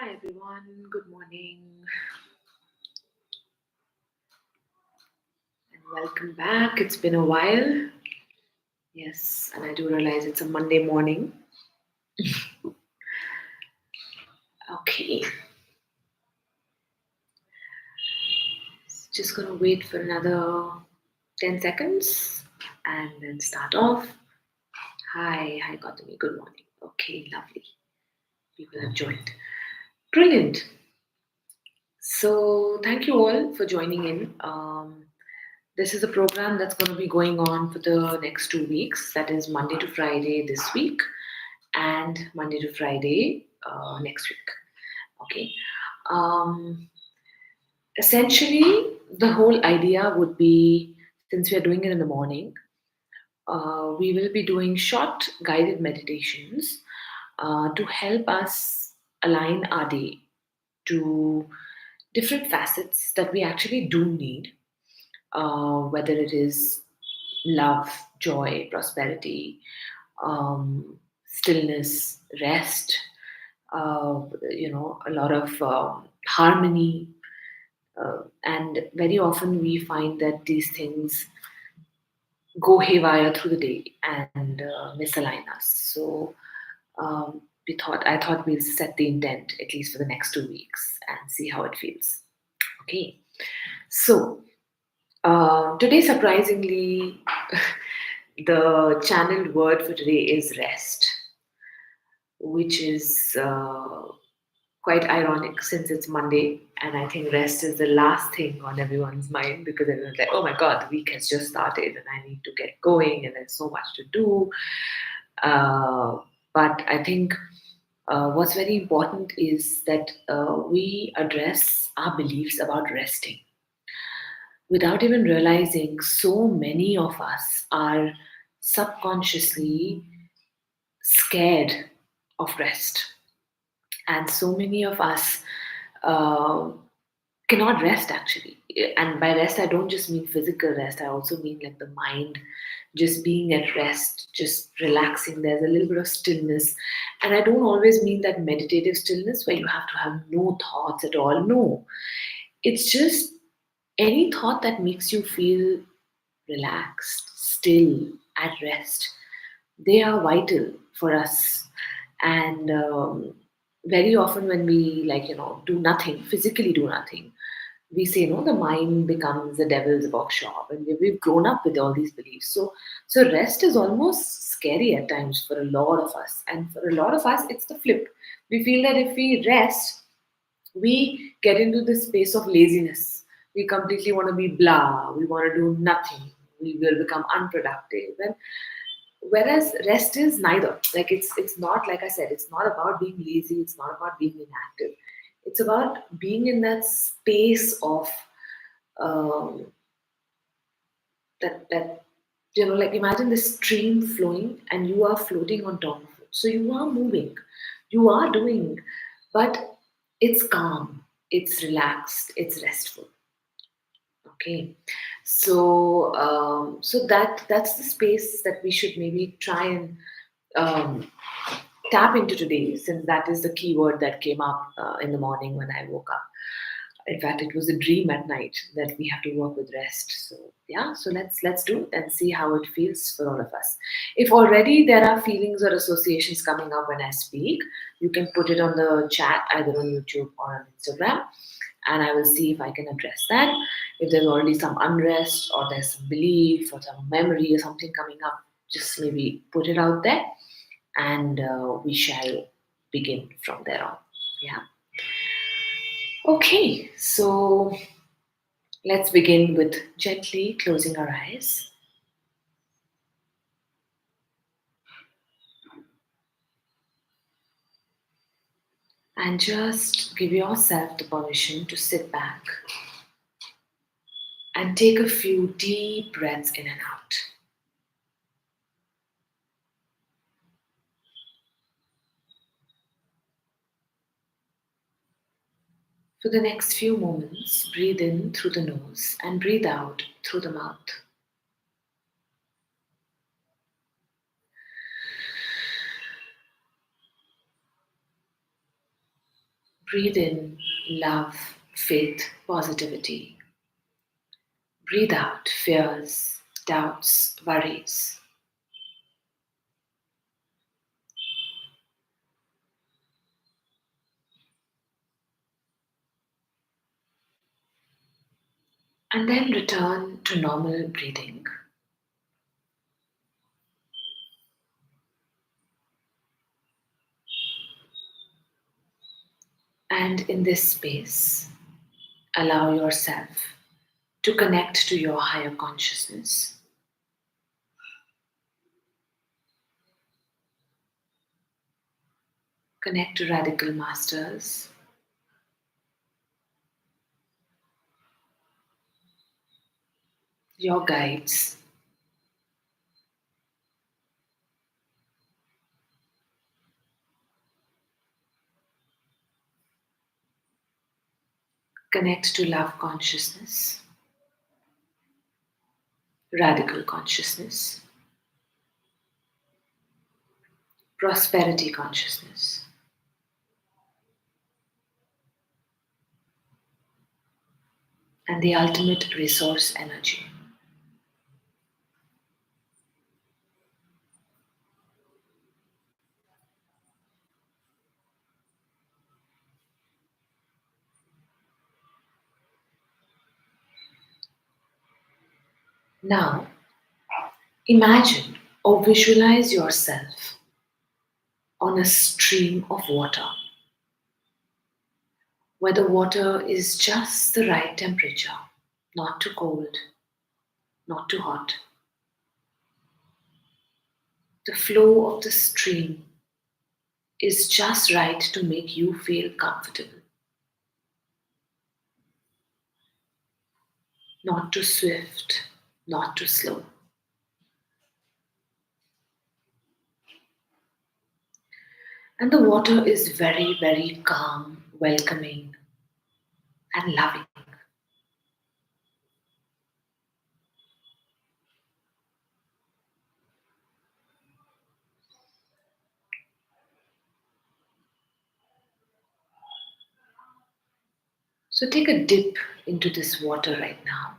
Hi everyone, good morning and welcome back. It's been a while. Yes, and I do realize it's a Monday morning. Okay, just gonna wait for another 10 seconds and then start off. Hi, Gautami, good morning. Okay, lovely. People have joined. Brilliant. So, thank you all for joining in. This is a program that's going to be going on for the next 2 weeks. That is Monday to Friday this week and Monday to Friday next week. Okay. Um, Essentially, the whole idea would be since we are doing it in the morning, we will be doing short guided meditations to help us align our day to different facets that we actually do need, whether it is love, joy, prosperity, stillness, rest, a lot of harmony. And very often we find that these things go haywire through the day and misalign us. So I thought we'll set the intent at least for the next 2 weeks and see how it feels. Okay. So today, surprisingly, the channeled word for today is rest, which is quite ironic since it's Monday, and I think rest is the last thing on everyone's mind because everyone's like, oh my god, the week has just started and I need to get going and there's so much to do. Uh, but I think what's very important is that we address our beliefs about resting. Without even realizing, so many of us are subconsciously scared of rest, and so many of us uh, cannot rest actually. And by rest I don't just mean physical rest, I also mean like the mind just being at rest, just relaxing. There's a little bit of stillness, and I don't always mean that meditative stillness where you have to have no thoughts at all. No, it's just any thought that makes you feel relaxed, still, at rest. They are vital for us. And very often when we do nothing, physically do nothing, we say no, the mind becomes the devil's workshop, and we've grown up with all these beliefs. So rest is almost scary at times for a lot of us, and for a lot of us it's the flip. We feel that if we rest, we get into this space of laziness. We completely want to be blah, we want to do nothing, we will become unproductive. And whereas rest is neither. Like it's not, like I said, it's not about being lazy, it's not about being inactive. It's about being in that space of um, that like imagine this stream flowing and you are floating on top of it. So you are moving, you are doing, but it's calm, it's relaxed, it's restful. Okay, so that's the space that we should maybe try and um, tap into today, since that is the keyword that came up in the morning when I woke up. In fact, it was a dream at night that we have to work with rest. So yeah, so let's do it and see how it feels for all of us. If already there are feelings or associations coming up when I speak, you can put it on the chat either on YouTube or on Instagram, and I will see if I can address that. If there's already some unrest or there's some belief or some memory or something coming up, just maybe put it out there, and we shall begin from there on. Yeah. Okay, so let's begin with gently closing our eyes and just give yourself the permission to sit back and take a few deep breaths in and out. For the next few moments, breathe in through the nose and breathe out through the mouth. Breathe in love, faith, positivity. Breathe out fears, doubts, worries. And then return to normal breathing. And in this space, allow yourself to connect to your higher consciousness. Connect to radical masters, your guides. Connect to love consciousness, radical consciousness, prosperity consciousness. And the ultimate resource energy. Now, imagine or visualize yourself on a stream of water where the water is just the right temperature, not too cold, not too hot. The flow of the stream is just right to make you feel comfortable, not too swift, not too slow. And the water is very, very calm, welcoming, and loving. So take a dip into this water right now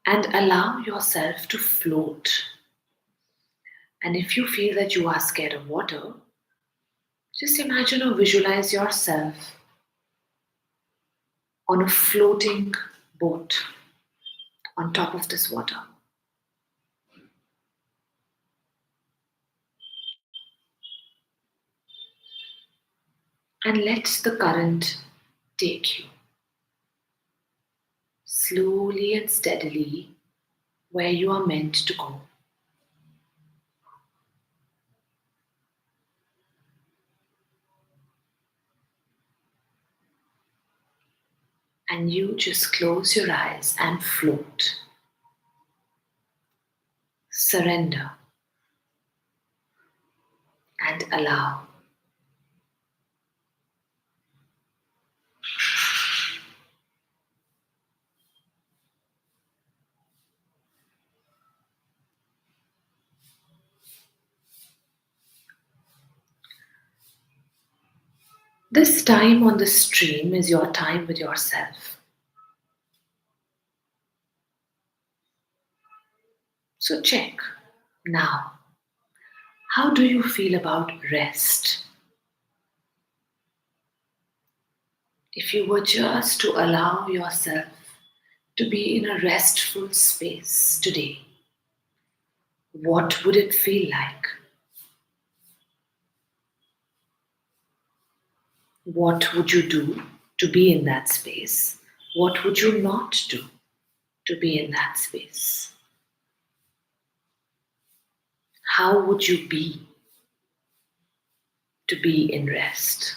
and allow yourself to float. And if you feel that you are scared of water, just imagine or visualize yourself on a floating boat on top of this water. And let the current take you slowly and steadily where you are meant to go. And you just close your eyes and float. Surrender and allow. This time on the stream is your time with yourself. So check now. How do you feel about rest? If you were just to allow yourself to be in a restful space today, what would it feel like? What would you do to be in that space? What would you not do to be in that space? How would you be to be in rest?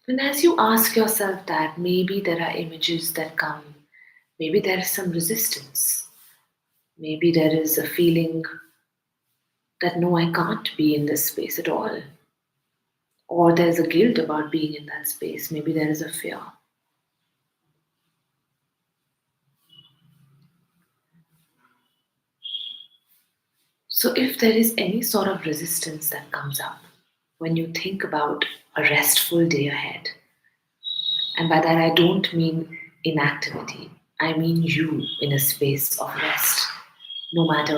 And as you ask yourself that, maybe there are images that come, maybe there is some resistance, maybe there is a feeling that no, I can't be in this space at all. Or there's a guilt about being in that space, maybe there is a fear. So, if there is any sort of resistance that comes up when you think about a restful day ahead, and by that I don't mean inactivity, I mean you in a space of rest, no matter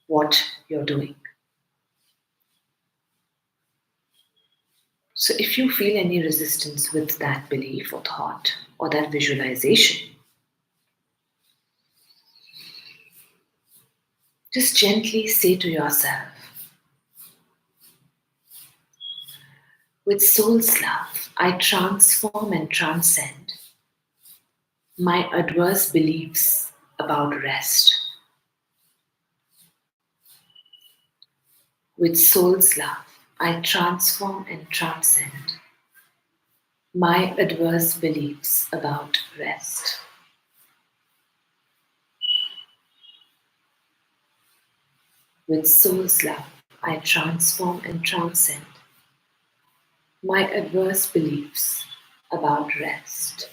what you're doing. So, if you feel any resistance with that belief or thought or that visualization, just gently say to yourself, with soul's love, I transform and transcend my adverse beliefs about rest. With soul's love, I transform and transcend my adverse beliefs about rest. With soul's love, I transform and transcend my adverse beliefs about rest.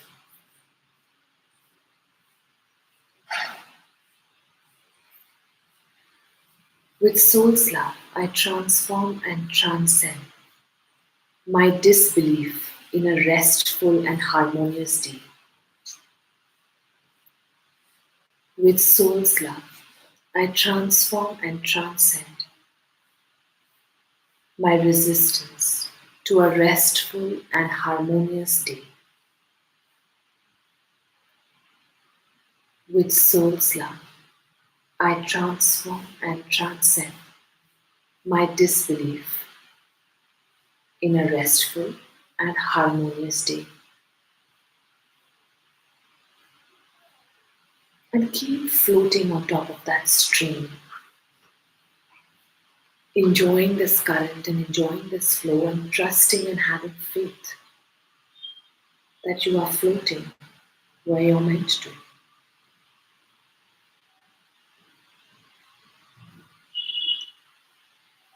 With soul's love, I transform and transcend my disbelief in a restful and harmonious day. With soul's love, I transform and transcend my resistance to a restful and harmonious day. With soul's love, I transform and transcend my disbelief in a restful and harmonious day. And keep floating on top of that stream, enjoying this current and enjoying this flow and trusting and having faith that you are floating where you're meant to.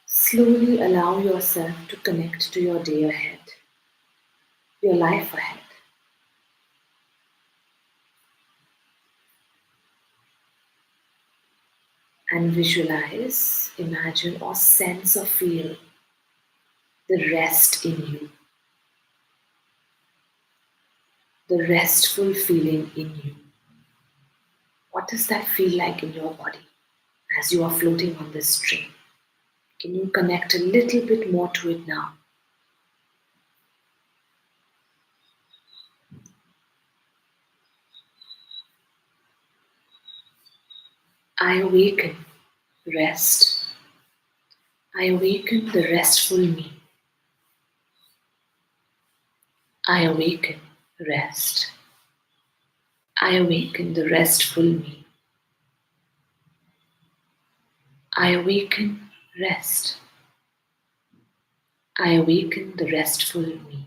Slowly allow yourself to connect to your day ahead, your life ahead. And visualize, imagine, or sense or feel the rest in you, the restful feeling in you. What does that feel like in your body as you are floating on this stream? Can you connect a little bit more to it now? I awaken rest. I awaken the restful me. I awaken rest. I awaken the restful me. I awaken rest. I awaken the restful me.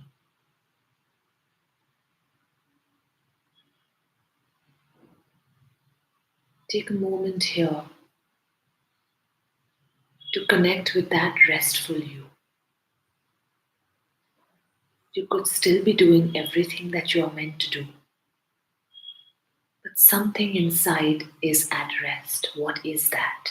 Take a moment here to connect with that restful you. You could still be doing everything that you are meant to do, but something inside is at rest. What is that?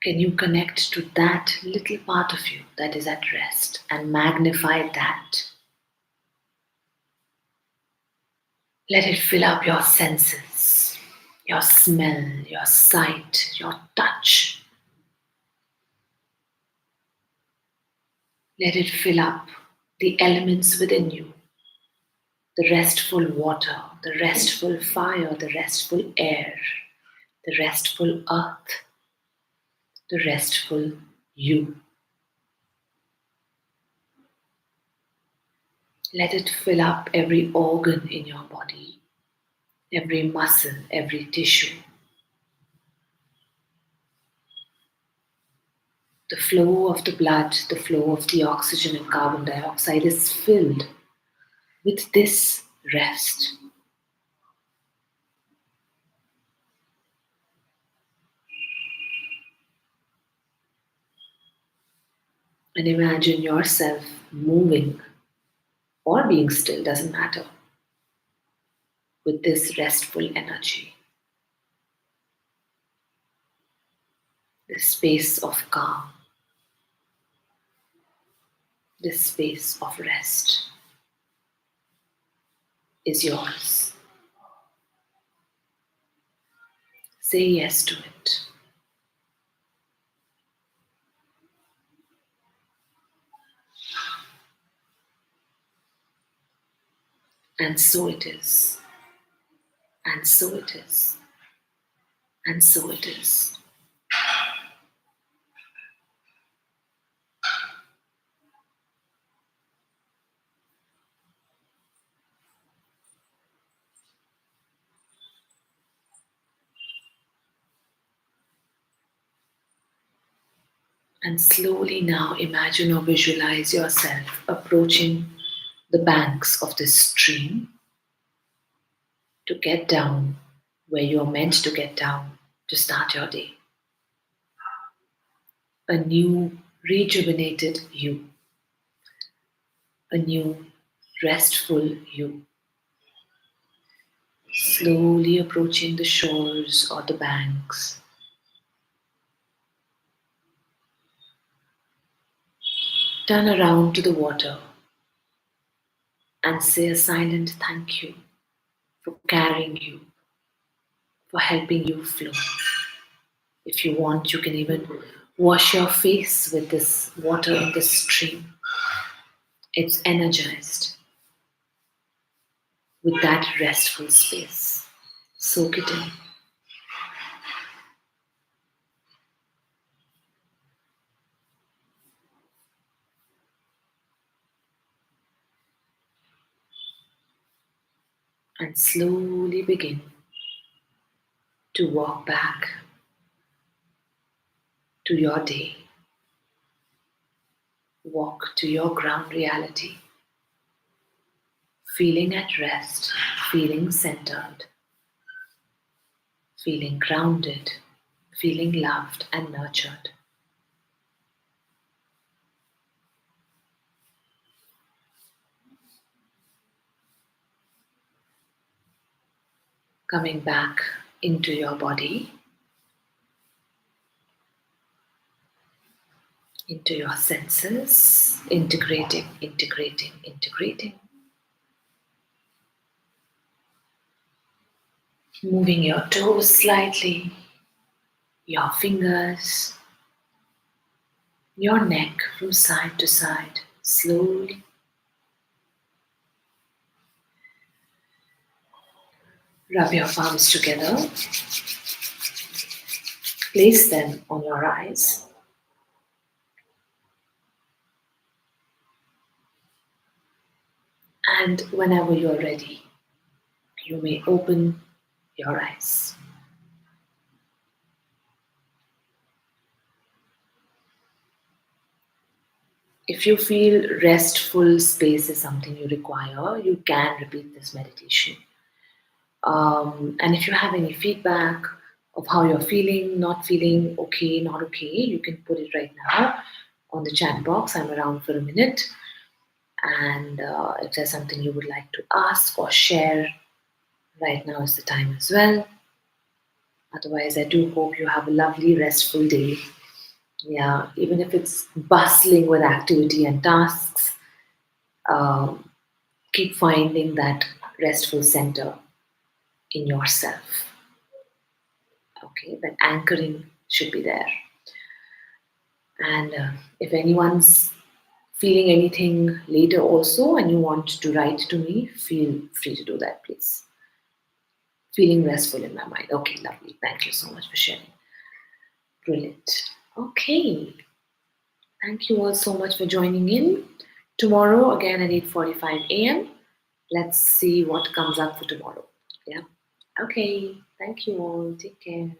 Can you connect to that little part of you that is at rest and magnify that? Let it fill up your senses, your smell, your sight, your touch. Let it fill up the elements within you, the restful water, the restful fire, the restful air, the restful earth, the restful you. Let it fill up every organ in your body, every muscle, every tissue. The flow of the blood, the flow of the oxygen and carbon dioxide is filled with this rest. And imagine yourself moving or being still, doesn't matter, with this restful energy. this space of calm, this space of rest is yours. Say yes to it. And so it is. And so it is. And so it is. And slowly now imagine or visualize yourself approaching the banks of this stream to get down where you're meant to get down to start your day. A new, rejuvenated you, a new, restful you, slowly approaching the shores or the banks. Turn around to the water and say a silent thank you for carrying you, for helping you flow. If you want, you can even wash your face with this water in this stream. It's energized with that restful space. Soak it in. And slowly begin to walk back to your day. Walk to your ground reality, feeling at rest, feeling centered, feeling grounded, feeling loved and nurtured. Coming back into your body, into your senses, integrating, integrating, integrating. Moving your toes slightly, your fingers, your neck from side to side, slowly. Rub your palms together, place them on your eyes, and whenever you're ready, you may open your eyes. If you feel restful space is something you require, you can repeat this meditation. And if you have any feedback of how you're feeling, not feeling okay, not okay, you can put it right now on the chat box. I'm around for a minute. And if there's something you would like to ask or share, right now is the time as well. Otherwise, I do hope you have a lovely, restful day. Yeah, even if it's bustling with activity and tasks, um, keep finding that restful center in yourself. Okay, that anchoring should be there. And if anyone's feeling anything later also and you want to write to me, feel free to do that, please. Feeling restful in my mind. Okay, lovely. Thank you so much for sharing. Brilliant. Okay. Thank you all so much for joining in. Tomorrow again at 8:45 a.m. Let's see what comes up for tomorrow. Yeah. Okay. Thank you all. Take care.